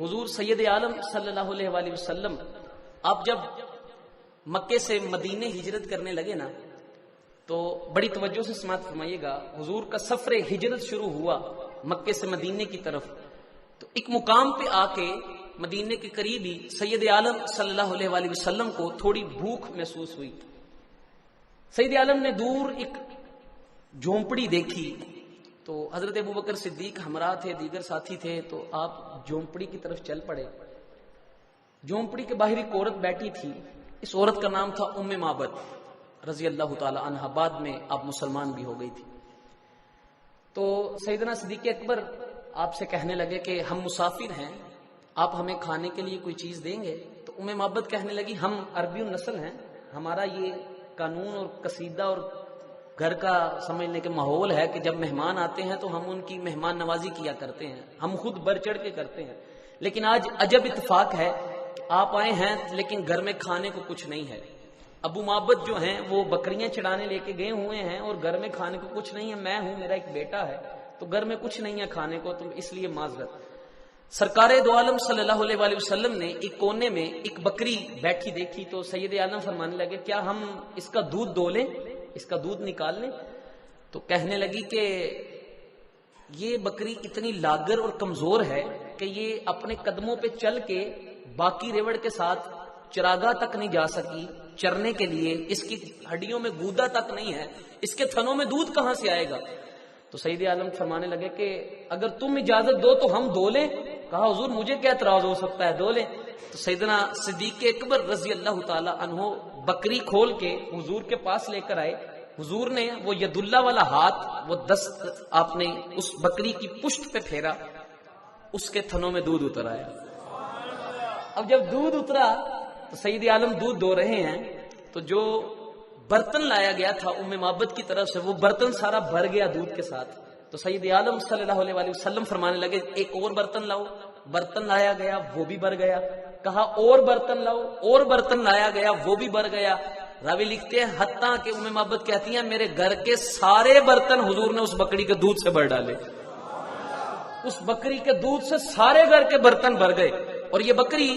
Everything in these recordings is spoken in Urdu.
حضور سید عالم صلی اللہ علیہ وآلہ وسلم آپ جب مکے سے مدینے ہجرت کرنے لگے نا، تو بڑی توجہ سے سماعت فرمائیے گا، حضور کا سفر ہجرت شروع ہوا مکے سے مدینے کی طرف، تو ایک مقام پہ آ کے مدینے کے قریب ہی سید عالم صلی اللہ علیہ وآلہ وسلم کو تھوڑی بھوک محسوس ہوئی۔ سید عالم نے دور ایک جھونپڑی دیکھی، تو حضرت ابوبکر صدیق ہمراہ تھے، دیگر ساتھی تھے، تو آپ جھونپڑی کی طرف چل پڑے۔ جھونپڑی کے باہر ایک عورت بیٹھی تھی، اس عورت کا نام تھا ام معبد رضی اللہ تعالی عنہا، بعد میں آپ مسلمان بھی ہو گئی تھی۔ تو سیدنا صدیق اکبر آپ سے کہنے لگے کہ ہم مسافر ہیں، آپ ہمیں کھانے کے لیے کوئی چیز دیں گے؟ تو ام معبد کہنے لگی ہم عربی النسل ہیں، ہمارا یہ قانون اور قصیدہ اور گھر کا سمجھنے کے ماحول ہے کہ جب مہمان آتے ہیں تو ہم ان کی مہمان نوازی کیا کرتے ہیں، ہم خود بڑھ چڑھ کے کرتے ہیں، لیکن آج عجب اتفاق ہے کہ آپ آئے ہیں لیکن گھر میں کھانے کو کچھ نہیں ہے۔ ابو معبد جو ہیں وہ بکریاں چڑھانے لے کے گئے ہوئے ہیں اور گھر میں کھانے کو کچھ نہیں ہے، میں ہوں، میرا ایک بیٹا ہے، تو گھر میں کچھ نہیں ہے کھانے کو، تو اس لیے معذرت۔ سرکار دو عالم صلی اللہ علیہ وآلہ وسلم نے ایک کونے میں ایک بکری بیٹھی دیکھی، تو سید عالم فرمانے لگے کیا ہم اس کا دودھ دو لیں، اس کا دودھ نکال لیں؟ تو کہنے لگی کہ یہ بکری اتنی لاگر اور کمزور ہے کہ یہ اپنے قدموں پہ چل کے باقی ریوڑ کے ساتھ چراگاہ تک نہیں جا سکی چرنے کے لیے، اس کی ہڈیوں میں گودا تک نہیں ہے، اس کے تھنوں میں دودھ کہاں سے آئے گا؟ تو سید عالم فرمانے لگے کہ اگر تم اجازت دو تو ہم دو لیں۔ کہا حضور مجھے کیا اعتراض ہو سکتا ہے، دو لیں۔ تو سیدنا صدیق اکبر رضی اللہ تعالی عنہ بکری کھول کے حضور کے پاس لے کر آئے۔ حضور نے وہ ید اللہ والا ہاتھ، وہ دست آپ نے اس بکری کی پشت پہ پھیرا، اس کے تھنوں میں دودھ اتر آیا۔ اب جب دودھ اترا تو سید عالم دودھ دو رہے ہیں، تو جو برتن لایا گیا تھا ام معبد کی طرف سے وہ برتن سارا بھر گیا دودھ کے ساتھ۔ تو سید عالم صلی اللہ علیہ وآلہ وسلم فرمانے لگے ایک اور برتن لاؤ، برتن لایا گیا وہ بھی بھر گیا، کہا اور برتن لاؤ، اور برتن لایا گیا وہ بھی بھر گیا۔ راوی لکھتے ہیں حتیٰ کہ ام معبد کہتی ہیں میرے گھر کے سارے برتن حضور نے اس بکری کے دودھ سے بھر ڈالے، اس بکری کے دودھ سے سارے گھر کے برتن بھر گئے۔ اور یہ بکری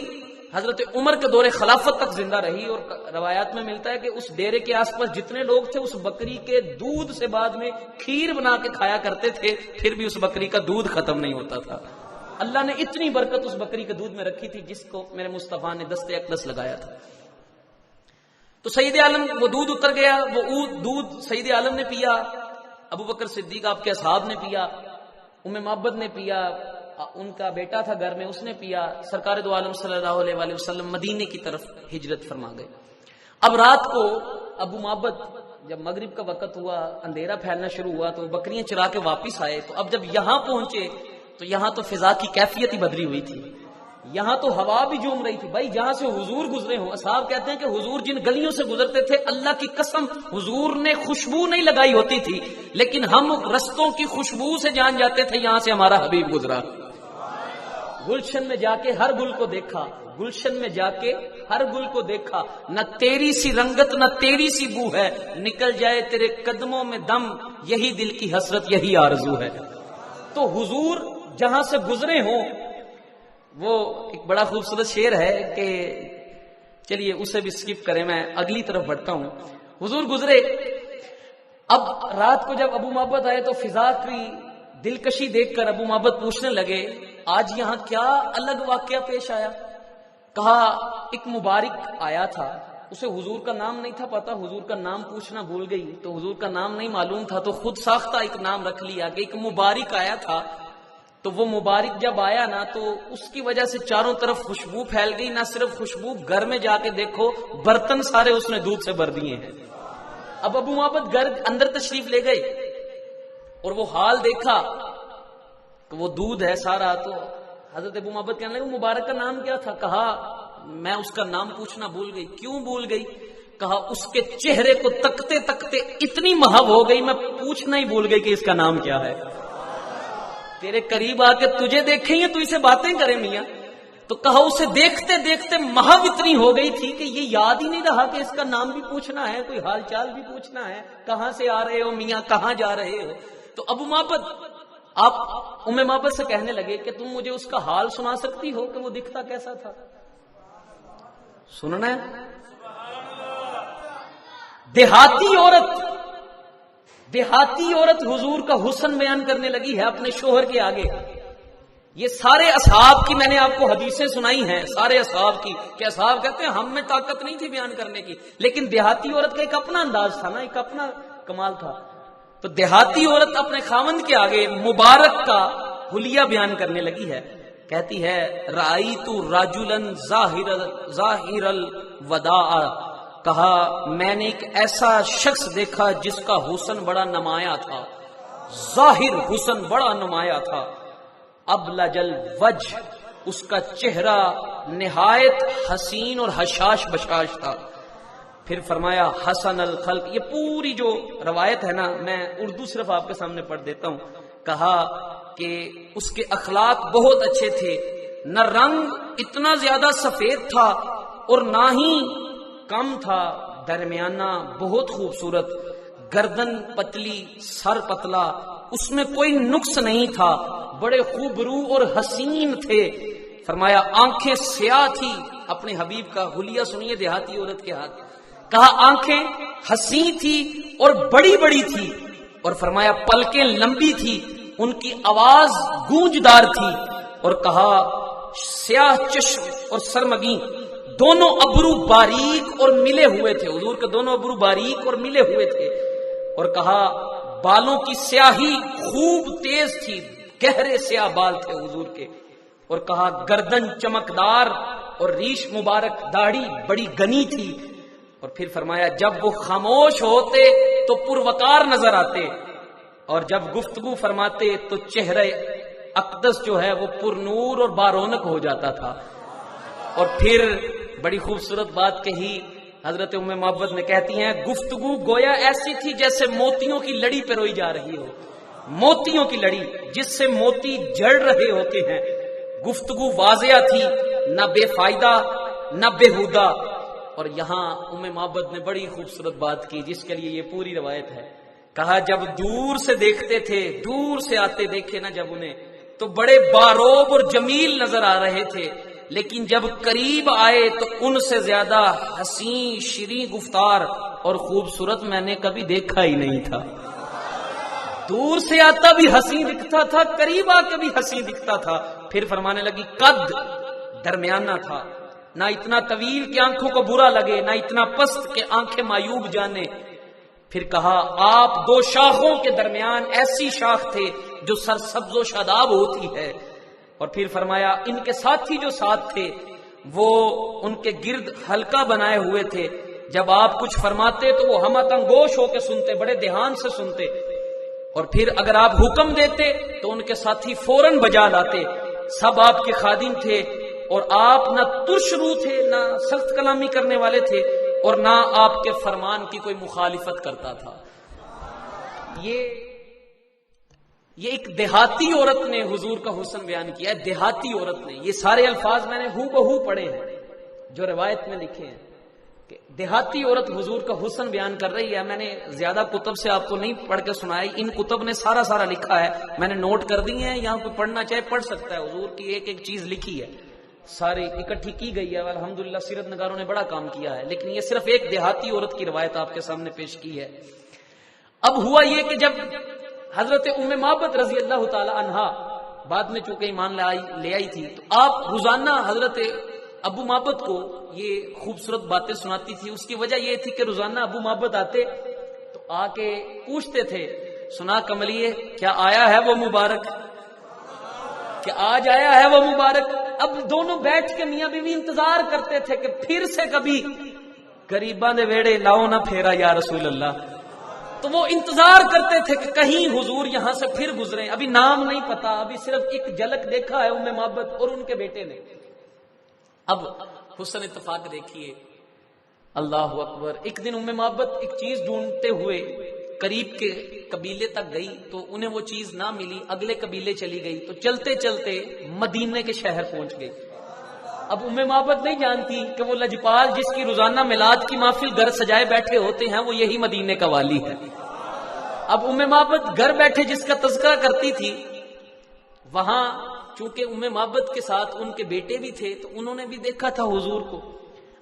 حضرت عمر کے دور خلافت تک زندہ رہی، اور روایات میں ملتا ہے کہ اس ڈیرے کے آس پاس جتنے لوگ تھے اس بکری کے دودھ سے بعد میں کھیر بنا کے کھایا کرتے تھے، پھر بھی اس بکری کا دودھ ختم نہیں ہوتا تھا۔ اللہ نے اتنی برکت اس بکری کے دودھ میں رکھی تھی جس کو میرے مصطفیٰ نے دست اقدس لگایا تھا۔ تو سید عالم وہ دودھ اتر گیا، وہ دودھ سید عالم نے پیا، ابو بکر صدیق آپ کے اصحاب نے پیا، ام معبد نے پیا، ان کا بیٹا تھا گھر میں اس نے پیا، سرکار دو عالم صلی اللہ علیہ وآلہ وسلم مدینے کی طرف ہجرت فرما گئے۔ اب رات کو ابو معبد جب مغرب کا وقت ہوا، اندھیرا پھیلنا شروع ہوا، تو بکریاں چرا کے واپس آئے۔ تو اب جب یہاں پہنچے تو یہاں تو فضا کی کیفیت ہی بدلی ہوئی تھی، یہاں تو ہوا بھی جھوم رہی تھی۔ بھائی جہاں سے حضور گزرے ہوں، اصحاب کہتے ہیں کہ حضور جن گلیوں سے گزرتے تھے اللہ کی قسم حضور نے خوشبو نہیں لگائی ہوتی تھی، لیکن ہم رستوں کی خوشبو سے جان جاتے تھے یہاں سے ہمارا حبیب گزرا۔ گلشن میں جا کے ہر گل کو دیکھا، گلشن میں جا کے ہر گل کو دیکھا، نہ تیری سی رنگت نہ تیری سی بو ہے، نکل جائے تیرے قدموں میں دم، یہی دل کی حسرت یہی آرزو ہے۔ تو حضور جہاں سے گزرے ہوں، وہ ایک بڑا خوبصورت شعر ہے کہ چلیے اسے بھی سکپ کریں، میں اگلی طرف بڑھتا ہوں۔ حضور گزرے، اب رات کو جب ابو معبد آئے تو فضا کی دلکشی دیکھ کر ابو معبد پوچھنے لگے آج یہاں کیا الگ واقعہ پیش آیا؟ کہا ایک مبارک آیا تھا، اسے حضور کا نام نہیں تھا پتا، حضور کا نام پوچھنا بھول گئی، تو حضور کا نام نہیں معلوم تھا تو خود ساختہ ایک نام رکھ لیا کہ ایک مبارک آیا تھا۔ تو وہ مبارک جب آیا نا تو اس کی وجہ سے چاروں طرف خوشبو پھیل گئی، نہ صرف خوشبو، گھر میں جا کے دیکھو برتن سارے اس نے دودھ سے بھر دیے ہیں۔ اب ابو معبد گھر اندر تشریف لے گئے اور وہ حال دیکھا کہ وہ دودھ ہے سارا، تو حضرت ابو معبد کہنے لگے مبارک کا نام کیا تھا؟ کہا میں اس کا نام پوچھنا بھول گئی۔ کیوں بھول گئی؟ کہا اس کے چہرے کو تکتے تکتے اتنی محو ہو گئی میں پوچھنا ہی بھول گئی کہ اس کا نام کیا ہے۔ تیرے قریب آ کے تجھے دیکھیں یا تو اسے باتیں کریں میاں؟ تو کہا اسے دیکھتے دیکھتے محو اتنی ہو گئی تھی کہ یہ یاد ہی نہیں رہا کہ اس کا نام بھی پوچھنا ہے، کوئی حال چال بھی پوچھنا ہے، کہاں سے آ رہے ہو میاں، کہاں جا رہے ہو؟ تو ابو معبد آپ معبد سے کہنے لگے کہ تم مجھے اس کا حال سنا سکتی ہو کہ وہ دکھتا کیسا تھا؟ سننا ہے؟ دیہاتی عورت حضور کا حسن بیان کرنے لگی ہے اپنے شوہر کے آگے. یہ سارے اصحاب کی میں نے آپ کو حدیثیں سنائی ہیں، سارے اصحاب کی، کہ اصحاب کہتے ہیں ہم میں طاقت نہیں تھی بیان کرنے کی، لیکن دیہاتی عورت کا ایک اپنا انداز تھا نا، ایک اپنا کمال تھا. تو دیہاتی عورت اپنے خاوند کے آگے مبارک کا حلیہ بیان کرنے لگی ہے. کہتی ہے رأیت رجلا ظاہر الوداع، کہا میں نے ایک ایسا شخص دیکھا جس کا حسن بڑا نمایاں تھا، ظاہر حسن بڑا نمایاں تھا. ابلج الوجہ، اس کا چہرہ نہایت حسین اور حشاش بشاش تھا. پھر فرمایا حسن الخلق. یہ پوری جو روایت ہے نا میں اردو صرف آپ کے سامنے پڑھ دیتا ہوں. کہا کہ اس کے اخلاق بہت اچھے تھے، نہ رنگ اتنا زیادہ سفید تھا اور نہ ہی کم تھا، درمیانہ، بہت خوبصورت، گردن پتلی سر پتلا، اس میں کوئی نقص نہیں تھا، بڑے خوبرو اور حسین تھے. فرمایا آنکھیں سیاہ تھی. اپنے حبیب کا حلیہ سنیے دیہاتی عورت کے ہاتھ. کہا آنکھیں حسین تھی اور بڑی بڑی تھی، اور فرمایا پلکیں لمبی تھی، ان کی آواز گونجدار تھی. اور کہا سیاہ چشم اور سرمگی، دونوں ابرو باریک اور ملے ہوئے تھے. حضور کے دونوں ابرو باریک اور ملے ہوئے تھے. اور کہا بالوں کی سیاہی خوب تیز تھی، گہرے سیاہ بال تھے حضور کے. اور کہا گردن چمکدار اور ریش مبارک، داڑھی بڑی گنی تھی. اور پھر فرمایا جب وہ خاموش ہوتے تو پروقار نظر آتے، اور جب گفتگو فرماتے تو چہرہ اقدس جو ہے وہ پر نور اور بارونق ہو جاتا تھا. اور پھر بڑی خوبصورت بات کہی حضرت ام معبد نے. کہتی ہیں گفتگو گویا ایسی تھی جیسے موتیوں کی لڑی پہ روئی جا رہی ہو، موتیوں کی لڑی جس سے موتی جڑ رہے ہوتے ہیں. گفتگو واضح تھی، نہ بے فائدہ نہ بےہودہ. اور یہاں ام معبد نے بڑی خوبصورت بات کی جس کے لیے یہ پوری روایت ہے. کہا جب دور سے دیکھتے تھے، دور سے آتے دیکھے نا جب انہیں، تو بڑے باروب اور جمیل نظر آ رہے تھے، لیکن جب قریب آئے تو ان سے زیادہ حسین شیریں گفتار اور خوبصورت میں نے کبھی دیکھا ہی نہیں تھا. دور سے آتا بھی حسین دکھتا تھا، قریب آ کے بھی حسین دکھتا تھا. پھر فرمانے لگی قد درمیانہ تھا، نہ اتنا طویل کہ آنکھوں کو برا لگے، نہ اتنا پست کہ آنکھیں معیوب جانے. پھر کہا آپ دو شاخوں کے درمیان ایسی شاخ تھے جو سرسبز و شاداب ہوتی ہے. اور پھر فرمایا ان کے ساتھی جو ساتھ تھے وہ ان کے گرد حلقہ بنائے ہوئے تھے، جب آپ کچھ فرماتے تو وہ ہمت انگوش ہو کے سنتے، بڑے دھیان سے سنتے. اور پھر اگر آپ حکم دیتے تو ان کے ساتھی فوراً بجا لاتے. سب آپ کے خادم تھے، اور آپ نہ ترش رو تھے، نہ سخت کلامی کرنے والے تھے، اور نہ آپ کے فرمان کی کوئی مخالفت کرتا تھا. یہ ایک دیہاتی عورت نے حضور کا حسن بیان کیا ہے. دیہاتی عورت نے، یہ سارے الفاظ میں نے ہو بہو پڑھے ہیں جو روایت میں لکھے ہیں کہ دیہاتی عورت حضور کا حسن بیان کر رہی ہے. میں نے زیادہ کتب سے آپ کو نہیں پڑھ کے سنایا، ان کتب نے سارا لکھا ہے، میں نے نوٹ کر دی ہیں. یہاں کوئی پڑھنا چاہے پڑھ سکتا ہے. حضور کی ایک ایک چیز لکھی ہے، ساری اکٹھی کی گئی ہے. الحمدللہ سیرت نگاروں نے بڑا کام کیا ہے، لیکن یہ صرف ایک دیہاتی عورت کی روایت آپ کے سامنے پیش کی ہے. اب ہوا یہ کہ جب حضرت ام معبد رضی اللہ تعالی عنہا بعد میں چونکہ ایمان لے آئی تھی، تو آپ روزانہ حضرت ابو معبد کو یہ خوبصورت باتیں سناتی تھی. اس کی وجہ یہ تھی کہ روزانہ ابو معبد آتے تو آ کے پوچھتے تھے سنا کملیے کیا آیا ہے وہ مبارک، کہ آج آیا ہے وہ مبارک. اب دونوں بیٹھ کے میاں بیوی انتظار کرتے تھے کہ پھر سے کبھی غریباں دے ویڑے لاؤ نہ پھیرا یا رسول اللہ. تو وہ انتظار کرتے تھے کہ کہیں حضور یہاں سے پھر گزریں. ابھی نام نہیں پتا، ابھی صرف ایک جھلک دیکھا ہے ام معبد اور ان کے بیٹے نے. اب حسن اتفاق دیکھیے، اللہ اکبر. ایک دن ام معبد ایک چیز ڈھونڈتے ہوئے قریب کے قبیلے تک گئی تو انہیں وہ چیز نہ ملی، اگلے قبیلے چلی گئی تو چلتے چلتے مدینے کے شہر پہنچ گئی. اب ام معبد نہیں جانتی کہ وہ لجپال جس کی روزانہ میلاد کی محفل گھر سجائے بیٹھے ہوتے ہیں وہ یہی مدینے کا والی ہے. اب ام معبد گھر بیٹھے جس کا تذکرہ کرتی تھی وہاں چونکہ معبد کے ساتھ ان کے بیٹے بھی تھے تو انہوں نے بھی دیکھا تھا حضور کو.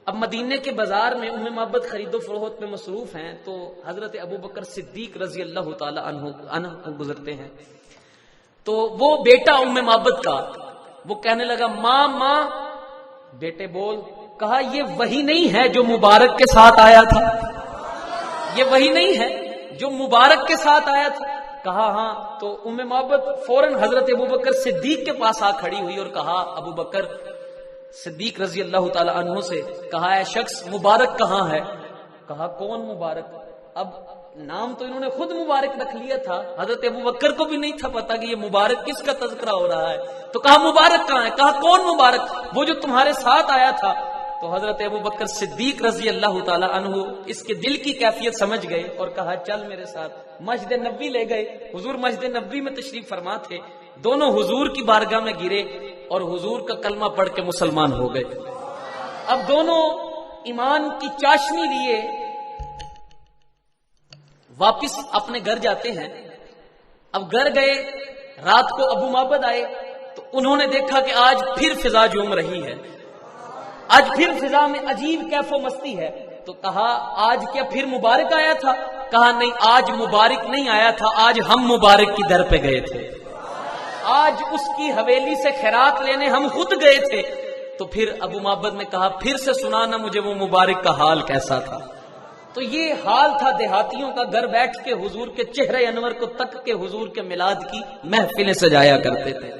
اب مدینے کے بازار میں معبد خرید و فروخت میں مصروف ہیں تو حضرت ابوبکر صدیق رضی اللہ تعالی عنہ کو گزرتے ہیں. تو وہ بیٹا معبد کا وہ کہنے لگا ماں ماں. بیٹے بول. کہا یہ وہی نہیں ہے جو مبارک کے ساتھ آیا تھا؟ یہ وہی نہیں ہے جو مبارک کے ساتھ آیا تھا؟ کہا ہاں. تو معبد فوراً حضرت ابوبکر صدیق کے پاس آ کھڑی ہوئی اور کہا ابوبکر صدیق رضی اللہ تعالی عنہ سے, کہا اے شخص مبارک کہاں ہے؟ کہا کون مبارک؟ اب نام تو انہوں نے خود مبارک رکھ لیا تھا, حضرت ابوبکر کو بھی نہیں تھا پتا کہ یہ مبارک کس کا تذکرہ ہو رہا ہے. تو کہا مبارک کہاں ہے؟ کہا کون مبارک؟ وہ جو تمہارے ساتھ آیا تھا. تو حضرت ابوبکر صدیق رضی اللہ تعالی عنہ اس کے دل کی کیفیت سمجھ گئے اور کہا چل میرے ساتھ. مسجد نبوی لے گئے. حضور مسجد نبوی میں تشریف فرما تھے. دونوں حضور کی بارگاہ میں گرے اور حضور کا کلمہ پڑھ کے مسلمان ہو گئے. اب دونوں ایمان کی چاشنی لیے واپس اپنے گھر جاتے ہیں. اب گھر گئے, رات کو ابو معبد آئے تو انہوں نے دیکھا کہ آج پھر فضا جھوم رہی ہے, آج پھر فضا میں عجیب کیف و مستی ہے. تو کہا آج کیا پھر مبارک آیا تھا؟ کہا نہیں, آج مبارک نہیں آیا تھا, آج ہم مبارک کی در پہ گئے تھے. آج اس کی حویلی سے خیرات لینے ہم خود گئے تھے. تو پھر ابو معبد نے کہا پھر سے سنانا مجھے وہ مبارک کا حال کیسا تھا. تو یہ حال تھا دیہاتیوں کا, گھر بیٹھ کے حضور کے چہرے انور کو تک کے حضور کے میلاد کی محفلیں سجایا کرتے تھے.